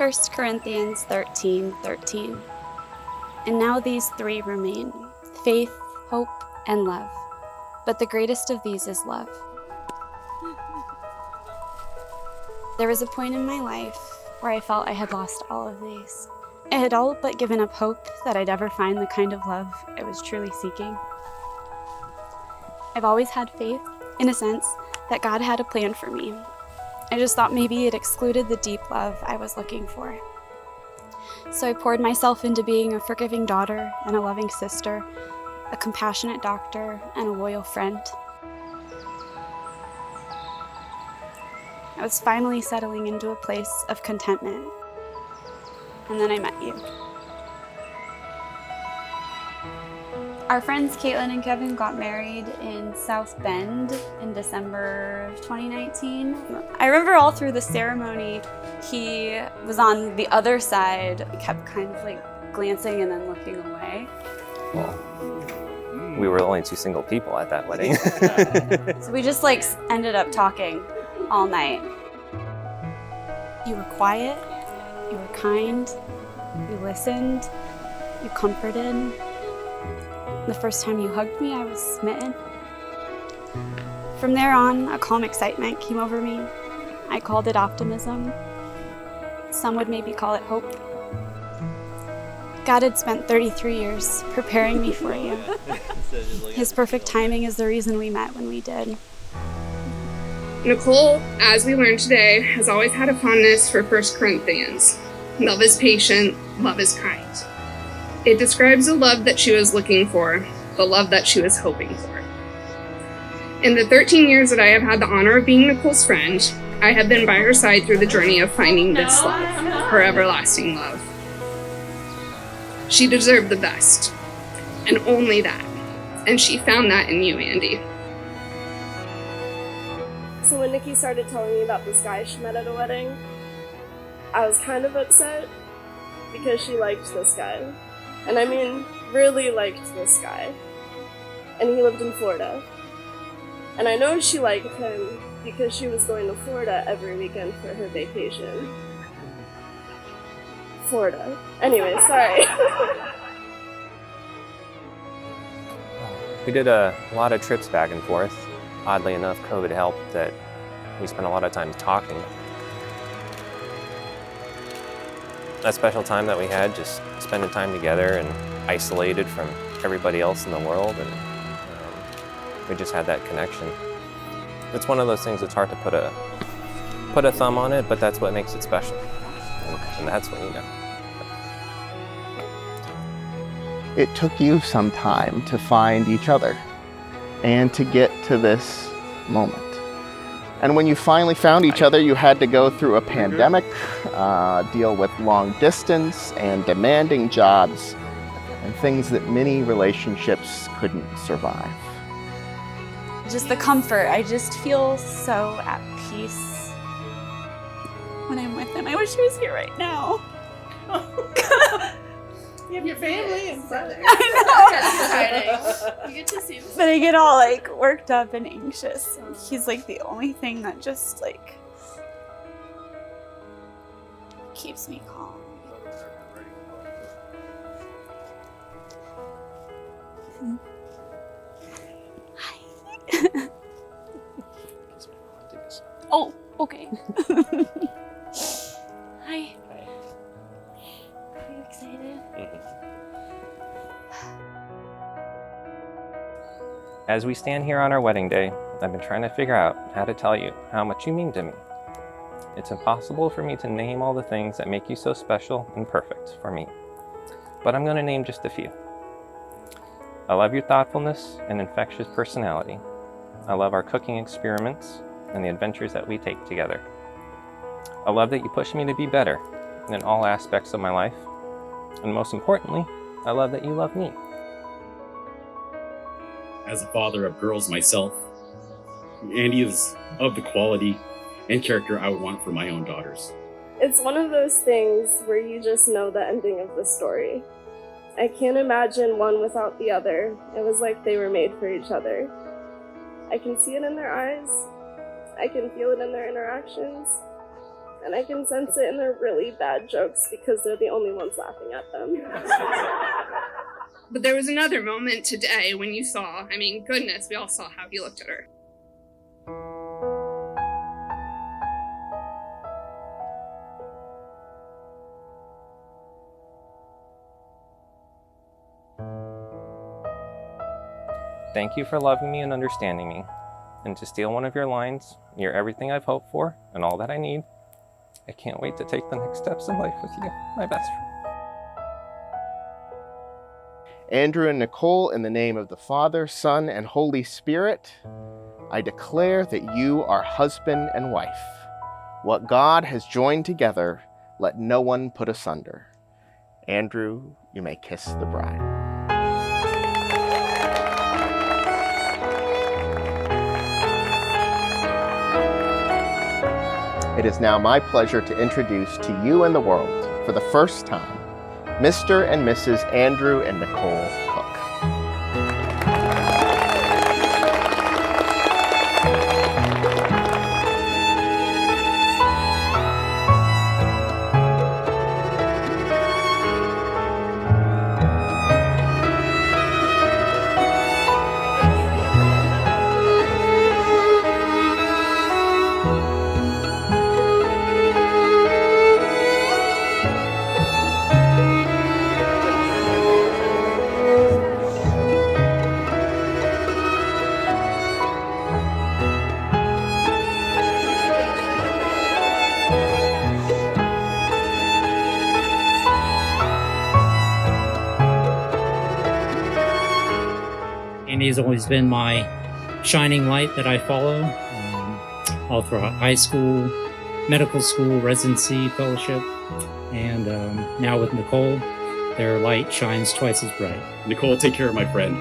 1 Corinthians 13:13. And now these three remain: faith, hope, and love. But the greatest of these is love. There was a point in my life where I felt I had lost all of these. I had all but given up hope that I'd ever find the kind of love I was truly seeking. I've always had faith, in a sense, that God had a plan for me. I just thought maybe it excluded the deep love I was looking for. So I poured myself into being a forgiving daughter and a loving sister, a compassionate doctor, and a loyal friend. I was finally settling into a place of contentment. And then I met you. Our friends Caitlin and Kevin got married in South Bend in December of 2019. I remember all through the ceremony, he was on the other side. He kept kind of like glancing and then looking away. Well, we were the only two single people at that wedding. So we just like ended up talking all night. You were quiet, you were kind, you listened, you comforted. The first time you hugged me, I was smitten. From there on, a calm excitement came over me. I called it optimism. Some would maybe call it hope. God had spent 33 years preparing me for you. His perfect timing is the reason we met when we did. Nicole, as we learned today, has always had a fondness for 1 Corinthians. Love is patient, love is kind. It describes the love that she was looking for, the love that she was hoping for. In the 13 years that I have had the honor of being Nicole's friend, I have been by her side through the journey of finding this love, her everlasting love. She deserved the best, and only that. And she found that in you, Andy. So when Nikki started telling me about this guy she met at a wedding, I was kind of upset because she liked this guy. And I mean, really liked this guy. And he lived in Florida. And I know she liked him because she was going to Florida every weekend for her vacation. Florida. Anyway, sorry. We did a lot of trips back and forth. Oddly enough, COVID helped that we spent a lot of time talking. That special time that we had, just spending time together and isolated from everybody else in the world, and we just had that connection. It's one of those things that's hard to put a thumb on it, but that's what makes it special, and that's what you know. It took you some time to find each other and to get to this moment. And when you finally found each other, you had to go through a pandemic, deal with long distance and demanding jobs, and things that many relationships couldn't survive. Just the comfort. I just feel so at peace when I'm with him. I wish he was here right now. You have your family and brother. I know. You get to see them. But I get all like worked up and anxious. He's like the only thing that just like keeps me calm. Hi. Oh, okay. Hi. Are you excited? As we stand here on our wedding day, I've been trying to figure out how to tell you how much you mean to me. It's impossible for me to name all the things that make you so special and perfect for me, but I'm going to name just a few. I love your thoughtfulness and infectious personality. I love our cooking experiments and the adventures that we take together. I love that you push me to be better in all aspects of my life. And most importantly, I love that you love me. As a father of girls myself, Andy is of the quality and character I would want for my own daughters. It's one of those things where you just know the ending of the story. I can't imagine one without the other. It was like they were made for each other. I can see it in their eyes. I can feel it in their interactions. And I can sense it in their really bad jokes because they're the only ones laughing at them. But there was another moment today when you saw, goodness, we all saw how he looked at her. Thank you for loving me and understanding me. And to steal one of your lines, you're everything I've hoped for and all that I need. I can't wait to take the next steps in life with you, my best friend. Andrew and Nicole, in the name of the Father, Son, and Holy Spirit, I declare that you are husband and wife. What God has joined together, let no one put asunder. Andrew, you may kiss the bride. It is now my pleasure to introduce to you and the world, for the first time, Mr. and Mrs. Andrew and Nicole Cook. Andy's always been my shining light that I follow all throughout high school, medical school, residency, fellowship, and now with Nicole, their light shines twice as bright. Nicole, take care of my friend.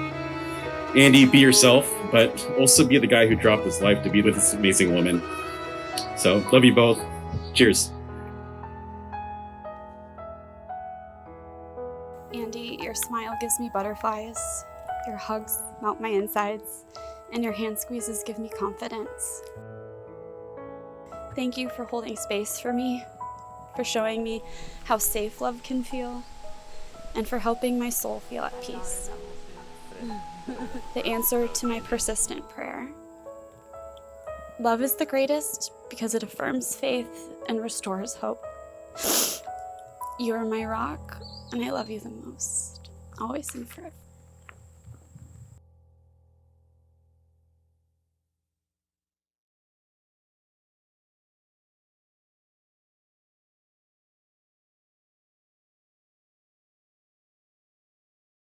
Andy, be yourself, but also be the guy who dropped his life to be with this amazing woman. So, love you both. Cheers. Andy, your smile gives me butterflies. Your hugs melt my insides, and your hand squeezes give me confidence. Thank you for holding space for me, for showing me how safe love can feel, and for helping my soul feel at peace. The answer to my persistent prayer. Love is the greatest because it affirms faith and restores hope. You are my rock, and I love you the most, always and forever.